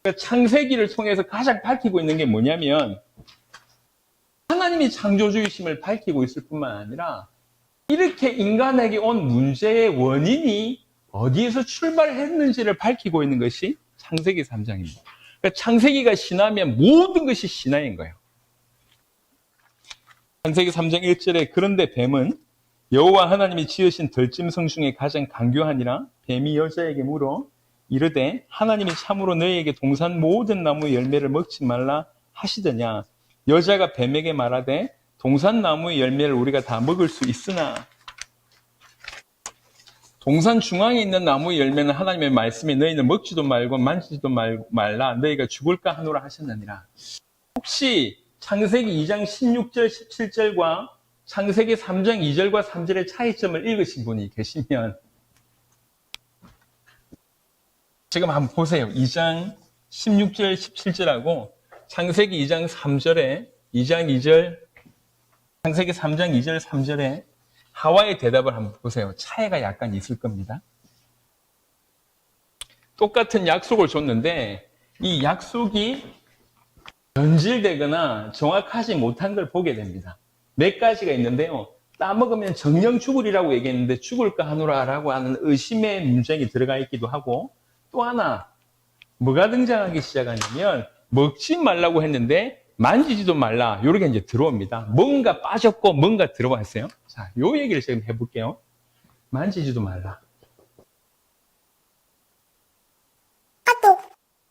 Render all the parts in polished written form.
그러니까 창세기를 통해서 가장 밝히고 있는 게 뭐냐면 하나님이 창조주의심을 밝히고 있을 뿐만 아니라 이렇게 인간에게 온 문제의 원인이 어디에서 출발했는지를 밝히고 있는 것이 창세기 3장입니다. 그러니까 창세기가 신화면 모든 것이 신화인 거예요. 창세기 3장 1절에 그런데 뱀은 여호와 하나님이 지으신 들짐승 중에 가장 강교하니라 뱀이 여자에게 물어 이르되 하나님이 참으로 너희에게 동산 모든 나무의 열매를 먹지 말라 하시더냐. 여자가 뱀에게 말하되 동산 나무의 열매를 우리가 다 먹을 수 있으나 동산 중앙에 있는 나무의 열매는 하나님의 말씀에 너희는 먹지도 말고 만지지도 말라 너희가 죽을까 하노라 하셨느니라. 혹시 창세기 2장 16절 17절과 창세기 3장 2절과 3절의 차이점을 읽으신 분이 계시면 지금 한번 보세요. 2장 16절 17절하고 창세기 2장 3절에 2장 2절 창세기 3장 2절 3절에 하와의 대답을 한번 보세요. 차이가 약간 있을 겁니다. 똑같은 약속을 줬는데 이 약속이 변질되거나 정확하지 못한 걸 보게 됩니다. 몇 가지가 있는데요. 따먹으면 정령 죽으리라고 얘기했는데 죽을까 하노라라고 하는 의심의 문장이 들어가 있기도 하고 또 하나 뭐가 등장하기 시작하냐면 먹지 말라고 했는데 만지지도 말라 이렇게 이제 들어옵니다. 뭔가 빠졌고 뭔가 들어왔어요. 자, 요 얘기를 지금 해볼게요. 만지지도 말라.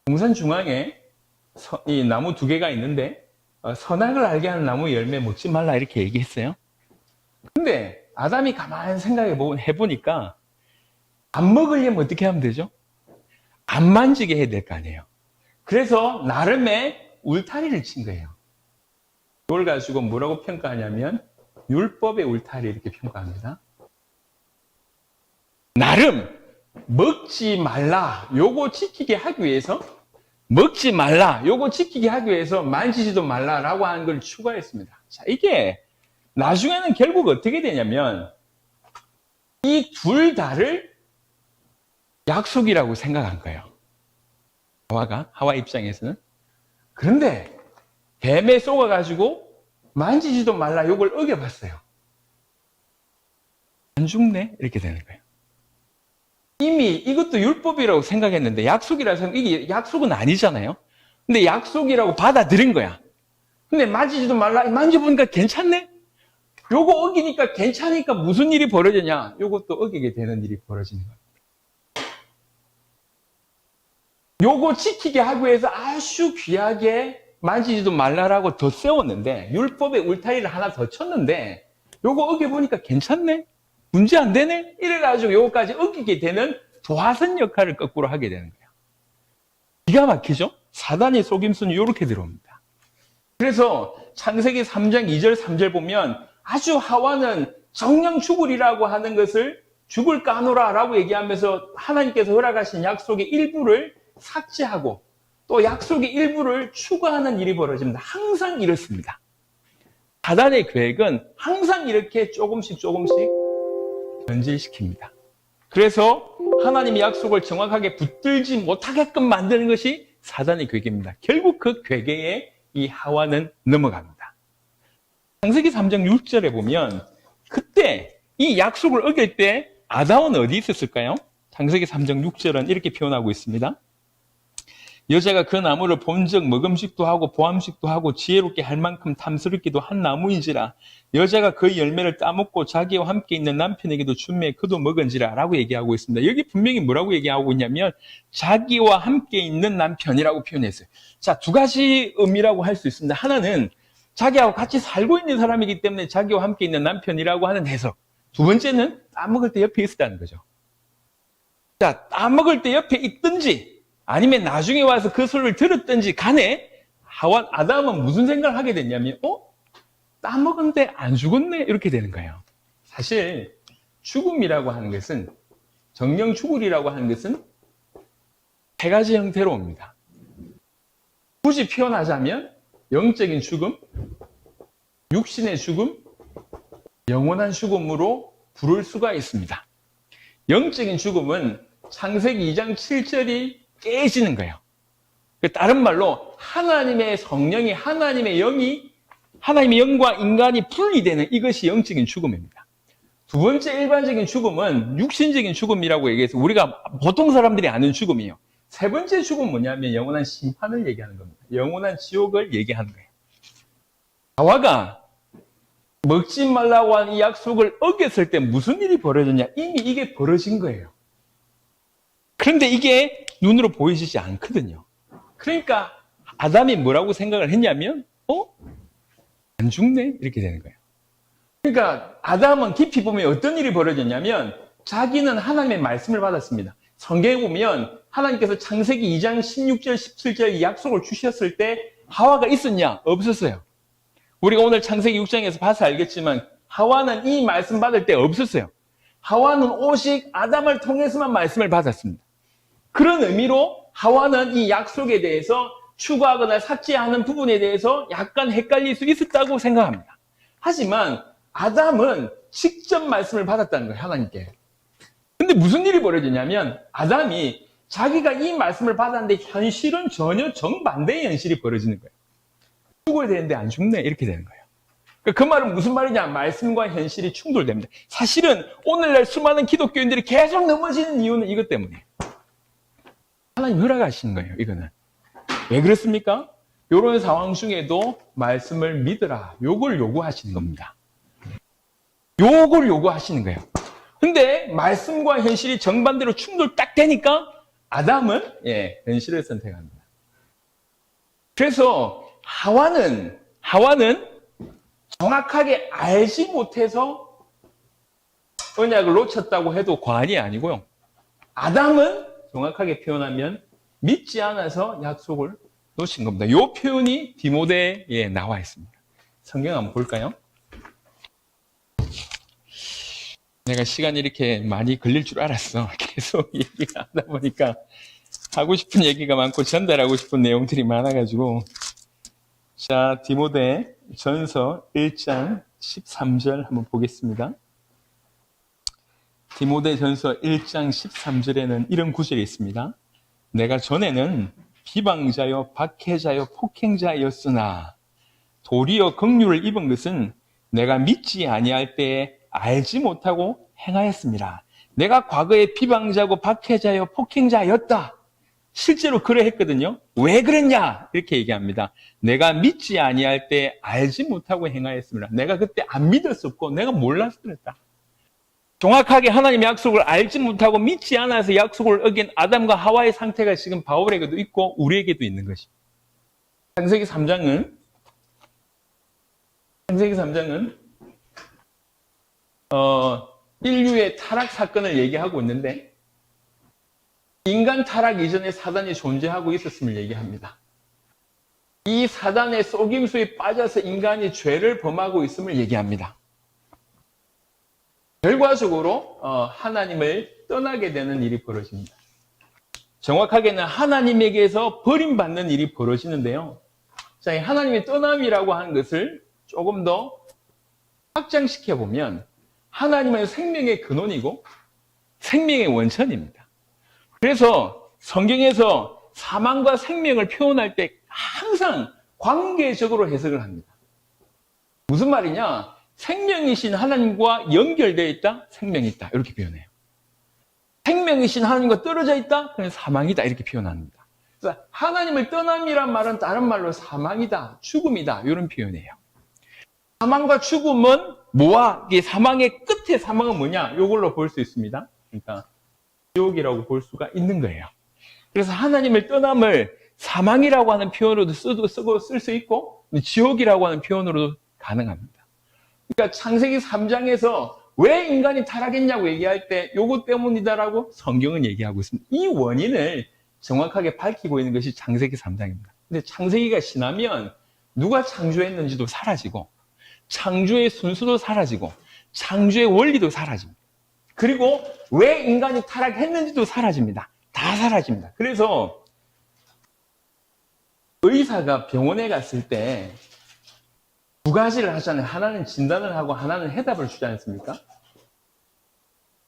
동산 중앙에 이 나무 두 개가 있는데 선악을 알게 하는 나무 열매 먹지 말라 이렇게 얘기했어요. 근데 아담이 가만히 해보니까 안 먹으려면 어떻게 하면 되죠? 안 만지게 해야 될 거 아니에요. 그래서 나름의 울타리를 친 거예요. 이걸 가지고 뭐라고 평가하냐면 율법의 울타리 이렇게 평가합니다. 나름 먹지 말라 요거 지키게 하기 위해서 먹지 말라 요거 지키게 하기 위해서 만지지도 말라라고 하는 걸 추가했습니다. 자, 이게 나중에는 결국 어떻게 되냐면 이 둘 다를 약속이라고 생각한 거예요. 하와 입장에서는. 그런데 뱀에 속아가지고 만지지도 말라 요걸 어겨봤어요. 안 죽네? 이렇게 되는 거예요. 이미 이것도 율법이라고 생각했는데 약속이라고 생각, 이게 약속은 아니잖아요. 근데 약속이라고 받아들인 거야. 근데 만지지도 말라, 만져보니까 괜찮네? 요거 어기니까 괜찮으니까 무슨 일이 벌어지냐? 요것도 어기게 되는 일이 벌어지는 거예요. 요거 지키게 하기 위해서 아주 귀하게 만지지도 말라라고 더 세웠는데 율법의 울타리를 하나 더 쳤는데 요거 어겨보니까 괜찮네? 문제 안 되네? 이래가지고 요거까지 어기게 되는 도화선 역할을 거꾸로 하게 되는 거예요. 기가 막히죠? 사단의 속임수는 이렇게 들어옵니다. 그래서 창세기 3장 2절 3절 보면 아주 하와는 정령 죽으리라고 하는 것을 죽을까 하노라라고 얘기하면서 하나님께서 허락하신 약속의 일부를 삭제하고 또 약속의 일부를 추가하는 일이 벌어집니다. 항상 이렇습니다. 사단의 계획은 항상 이렇게 조금씩 변질시킵니다. 그래서 하나님의 약속을 정확하게 붙들지 못하게끔 만드는 것이 사단의 계획입니다. 결국 그 계획에 이 하와는 넘어갑니다. 창세기 3장 6절에 보면 그때 이 약속을 어길 때 아담은 어디 있었을까요? 창세기 3장 6절은 이렇게 표현하고 있습니다. 여자가 그 나무를 본즉 먹음직도 하고 보암직도 하고 지혜롭게 할 만큼 탐스럽기도 한 나무인지라 여자가 그 열매를 따먹고 자기와 함께 있는 남편에게도 준매 그도 먹은지라 라고 얘기하고 있습니다. 여기 분명히 뭐라고 얘기하고 있냐면 자기와 함께 있는 남편이라고 표현했어요. 자, 두 가지 의미라고 할 수 있습니다. 하나는 자기하고 같이 살고 있는 사람이기 때문에 자기와 함께 있는 남편이라고 하는 해석. 두 번째는 따먹을 때 옆에 있었다는 거죠. 자, 따먹을 때 옆에 있든지 아니면 나중에 와서 그 소리를 들었든지 간에 아담은 무슨 생각을 하게 됐냐면 따먹은데 안 죽었네 이렇게 되는 거예요. 사실 죽음이라고 하는 것은 정령 죽으리라고 하는 것은 세 가지 형태로 옵니다. 굳이 표현하자면 영적인 죽음, 육신의 죽음, 영원한 죽음으로 부를 수가 있습니다. 영적인 죽음은 창세기 2장 7절이 깨지는 거예요. 다른 말로 하나님의 성령이 하나님의 영과 인간이 분리되는 이것이 영적인 죽음입니다. 두 번째 일반적인 죽음은 육신적인 죽음이라고 얘기해서 우리가 보통 사람들이 아는 죽음이에요. 세 번째 죽음은 뭐냐면 영원한 심판을 얘기하는 겁니다. 영원한 지옥을 얘기하는 거예요. 하와가 먹지 말라고 한 이 약속을 어겼을 때 무슨 일이 벌어졌냐? 이미 이게 벌어진 거예요. 그런데 이게 눈으로 보이지 않거든요. 그러니까 아담이 뭐라고 생각을 했냐면 안 죽네? 이렇게 되는 거예요. 그러니까 아담은 깊이 보면 어떤 일이 벌어졌냐면 자기는 하나님의 말씀을 받았습니다. 성경에 보면 하나님께서 창세기 2장 16절 17절 약속을 주셨을 때 하와가 있었냐? 없었어요. 우리가 오늘 창세기 6장에서 봐서 알겠지만 하와는 이 말씀 받을 때 없었어요. 하와는 오직 아담을 통해서만 말씀을 받았습니다. 그런 의미로 하와는 이 약속에 대해서 추가하거나 삭제하는 부분에 대해서 약간 헷갈릴 수 있었다고 생각합니다. 하지만 아담은 직접 말씀을 받았다는 거예요, 하나님께. 근데 무슨 일이 벌어지냐면 아담이 자기가 이 말씀을 받았는데 현실은 전혀 정반대의 현실이 벌어지는 거예요. 죽어야 되는데 안 죽네, 이렇게 되는 거예요. 그 말은 무슨 말이냐? 말씀과 현실이 충돌됩니다. 사실은 오늘날 수많은 기독교인들이 계속 넘어지는 이유는 이것 때문이에요. 하나님 허락하시는 거예요, 이거는. 왜 그렇습니까? 이런 상황 중에도 말씀을 믿으라. 요걸 요구하시는 겁니다. 요걸 요구하시는 거예요. 근데 말씀과 현실이 정반대로 충돌 딱 되니까 아담은 현실을 선택합니다. 그래서 하와는 정확하게 알지 못해서 언약을 놓쳤다고 해도 과언이 아니고요. 아담은 정확하게 표현하면 믿지 않아서 약속을 놓친 겁니다. 이 표현이 디모데에 나와 있습니다. 성경 한번 볼까요? 내가 시간이 이렇게 많이 걸릴 줄 알았어. 계속 얘기하다 보니까 하고 싶은 얘기가 많고 전달하고 싶은 내용들이 많아가지고. 자, 디모데 전서 1장 13절 한번 보겠습니다. 디모데 전서 1장 13절에는 이런 구절이 있습니다. 내가 전에는 비방자요, 박해자요, 폭행자였으나 도리어 긍휼을 입은 것은 내가 믿지 아니할 때에 알지 못하고 행하였습니다. 내가 과거에 비방자고 박해자요, 폭행자였다. 실제로 그래 했거든요. 왜 그랬냐? 이렇게 얘기합니다. 내가 믿지 아니할 때 알지 못하고 행하였습니다. 내가 그때 안 믿었었고 내가 몰라서 그랬다. 정확하게 하나님의 약속을 알지 못하고 믿지 않아서 약속을 어긴 아담과 하와의 상태가 지금 바울에게도 있고 우리에게도 있는 것입니다. 창세기 3장은 인류의 타락 사건을 얘기하고 있는데 인간 타락 이전에 사단이 존재하고 있었음을 얘기합니다. 이 사단의 속임수에 빠져서 인간이 죄를 범하고 있음을 얘기합니다. 결과적으로 하나님을 떠나게 되는 일이 벌어집니다. 정확하게는 하나님에게서 버림받는 일이 벌어지는데요. 자, 하나님의 떠남이라고 하는 것을 조금 더 확장시켜보면 하나님은 생명의 근원이고 생명의 원천입니다. 그래서 성경에서 사망과 생명을 표현할 때 항상 관계적으로 해석을 합니다. 무슨 말이냐? 생명이신 하나님과 연결되어 있다, 생명이 있다. 이렇게 표현해요. 생명이신 하나님과 떨어져 있다, 그냥 사망이다. 이렇게 표현합니다. 그래서 하나님을 떠남이란 말은 다른 말로 사망이다, 죽음이다. 이런 표현이에요. 사망과 죽음은 뭐야? 이게 사망의 끝에 사망은 뭐냐? 이걸로 볼 수 있습니다. 그러니까 지옥이라고 볼 수가 있는 거예요. 그래서 하나님을 떠남을 사망이라고 하는 표현으로도 쓸 수 있고 지옥이라고 하는 표현으로도 가능합니다. 그러니까 창세기 3장에서 왜 인간이 타락했냐고 얘기할 때 요것 때문이다라고 성경은 얘기하고 있습니다. 이 원인을 정확하게 밝히고 있는 것이 창세기 3장입니다. 근데 창세기가 지나면 누가 창조했는지도 사라지고 창조의 순수도 사라지고 창조의 원리도 사라집니다. 그리고 왜 인간이 타락했는지도 사라집니다. 다 사라집니다. 그래서 의사가 병원에 갔을 때 두 가지를 하잖아요. 하나는 진단을 하고 하나는 해답을 주지 않습니까?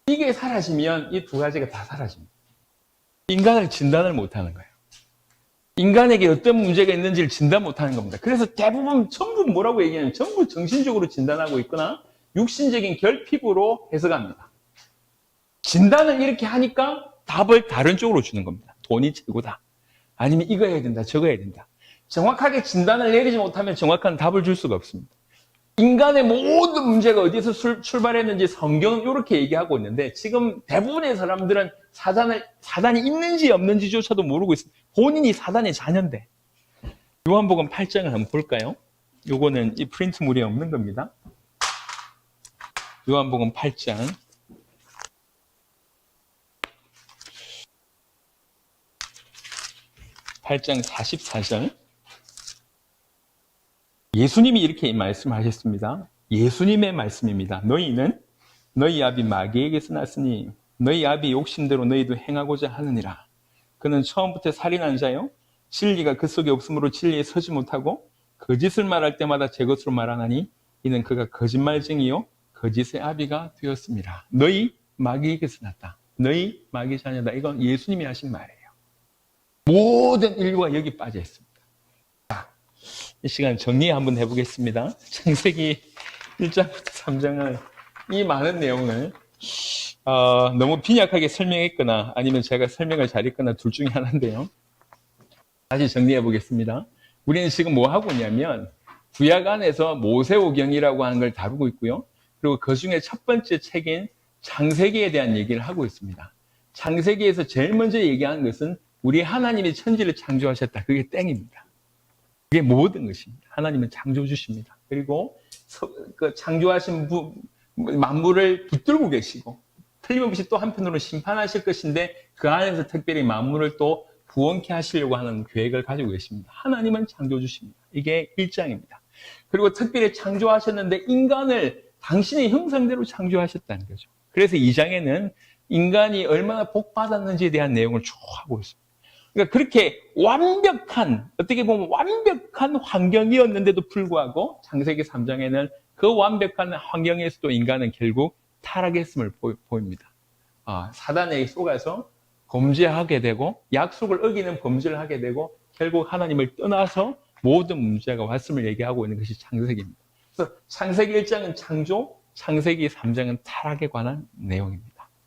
이게 사라지면 이 두 가지가 다 사라집니다. 인간을 진단을 못하는 거예요. 인간에게 어떤 문제가 있는지를 진단 못하는 겁니다. 그래서 대부분 전부 뭐라고 얘기하냐면 전부 정신적으로 진단하고 있거나 육신적인 결핍으로 해석합니다. 진단을 이렇게 하니까 답을 다른 쪽으로 주는 겁니다. 돈이 최고다. 아니면 이거 해야 된다, 저거 해야 된다. 정확하게 진단을 내리지 못하면 정확한 답을 줄 수가 없습니다. 인간의 모든 문제가 어디서 출발했는지 성경은 이렇게 얘기하고 있는데 지금 대부분의 사람들은 사단이 있는지 없는지조차도 모르고 있습니다. 본인이 사단의 자녀인데. 요한복음 8장을 한번 볼까요? 요거는 이 프린트물에 없는 겁니다. 요한복음 8장. 8장 44절. 예수님이 이렇게 말씀하셨습니다. 예수님의 말씀입니다. 너희는 너희 아비 마귀에게서 났으니 너희 아비 욕심대로 너희도 행하고자 하느니라. 그는 처음부터 살인한 자요. 진리가 그 속에 없으므로 진리에 서지 못하고 거짓을 말할 때마다 제 것으로 말하나니 이는 그가 거짓말쟁이요 거짓의 아비가 되었습니다. 너희 마귀에게서 났다. 너희 마귀 자녀다. 이건 예수님이 하신 말이에요. 모든 인류가 여기 빠져 있습니다. 자, 이 시간 정리 한번 해보겠습니다. 창세기 1장부터 3장은 이 많은 내용을 너무 빈약하게 설명했거나 아니면 제가 설명을 잘했거나 둘 중에 하나인데요. 다시 정리해 보겠습니다. 우리는 지금 뭐 하고 있냐면 구약 안에서 모세오경이라고 하는 걸 다루고 있고요. 그리고 그 중에 첫 번째 책인 창세기에 대한 얘기를 하고 있습니다. 창세기에서 제일 먼저 얘기하는 것은 우리 하나님이 천지를 창조하셨다. 그게 땡입니다. 그게 모든 것입니다. 하나님은 창조주십니다. 그리고 그 창조하신 만물을 붙들고 계시고 틀림없이 또 한편으로 심판하실 것인데 그 안에서 특별히 만물을 또 구원케 하시려고 하는 계획을 가지고 계십니다. 하나님은 창조주십니다. 이게 1장입니다. 그리고 특별히 창조하셨는데 인간을 당신의 형상대로 창조하셨다는 거죠. 그래서 2장에는 인간이 얼마나 복받았는지에 대한 내용을 쭉 하고 있습니다. 그러니까 그렇게 완벽한, 어떻게 보면 완벽한 환경이었는데도 불구하고 창세기 3장에는 그 완벽한 환경에서도 인간은 결국 타락했음을 보입니다. 사단에게 속아서 범죄하게 되고 약속을 어기는 범죄를 하게 되고 결국 하나님을 떠나서 모든 문제가 왔음을 얘기하고 있는 것이 창세기입니다. 그래서 창세기 1장은 창조, 창세기 3장은 타락에 관한 내용입니다.